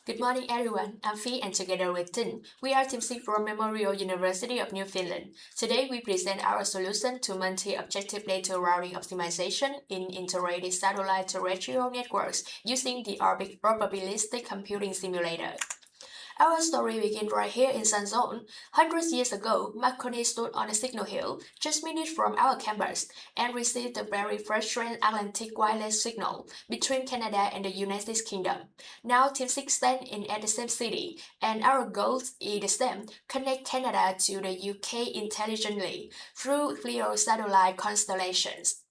Good morning, everyone. I'm Phi, and together with Tinh, we are Team 6 from Memorial University of New Finland. Today, we present our solution to multi-objective data routing optimization in integrated satellite terrestrial networks using the Orbit Probabilistic Computing Simulator. Our story begins right here in Sun Zone. Hundreds years ago, Marconi stood on a signal hill just minutes from our campus and received the very first transatlantic wireless signal between Canada and the United Kingdom. Now Team 6 stand in at the same city, and our goals is the same: connect Canada to the UK intelligently through LEO satellite constellations.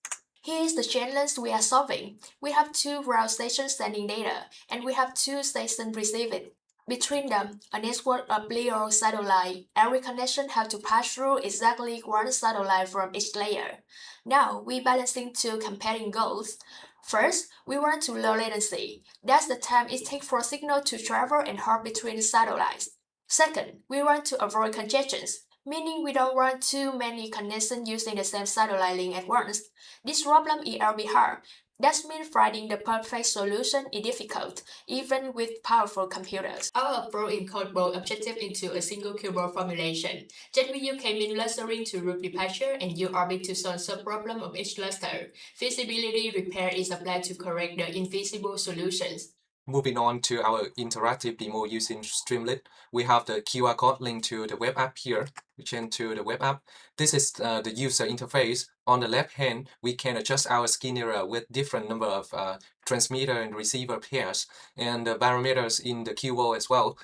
Here's the challenge we are solving. We have two ground stations sending data, and we have two stations receiving. Between them, a network of LEO satellite. Every connection has to pass through exactly one satellite from each layer. Now, we're balancing two competing goals. First, we want to low latency. That's the time it takes for a signal to travel and hop between satellites. Second, we want to avoid congestions, meaning we don't want too many connections using the same satellite link at once. This problem is very hard. That means finding the perfect solution is difficult, even with powerful computers. Our approach encodes both objectives into a single keyboard formulation. JetView came in clustering to root departure and use Orbit to solve sub-problem of each cluster. Feasibility repair is applied to correct the invisible solutions. Moving on to our interactive demo using Streamlit, we have the QR code linked to the web app here. We change to the web app. This is the user interface. On the left hand, we can adjust our skin area with different number of transmitter and receiver pairs and the parameters in the keyboard as well.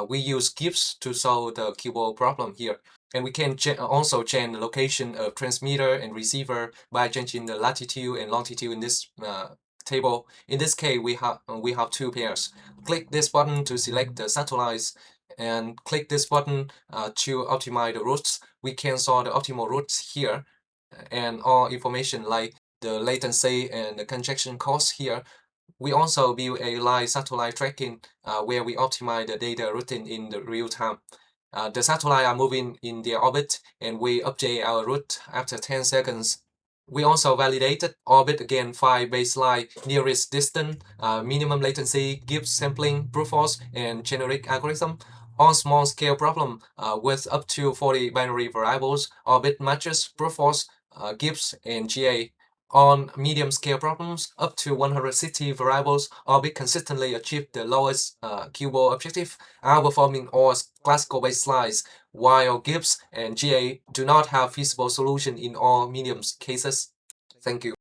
We use GIFs to solve the keyboard problem here. And we can also change the location of transmitter and receiver by changing the latitude and longitude in this table. In this case, we have two pairs. Click this button to select the satellites and click this button to optimize the routes. We can sort the optimal routes here and all information like the latency and the congestion cost here. We also build a live satellite tracking where we optimize the data routing in the real time. The satellites are moving in their orbit and we update our route after 10 seconds. We also validated orbit again 5 baseline nearest distance, minimum latency, GIF sampling, brute force, and generic algorithm. On small scale problem with up to 40 binary variables, orbit matches, brute force, GIFs, and GA. On medium scale problems, up to 160 variables, Orbit consistently achieved the lowest keyboard objective, outperforming all classical baselines, while GIFs and GA do not have feasible solution in all medium cases. Thank you.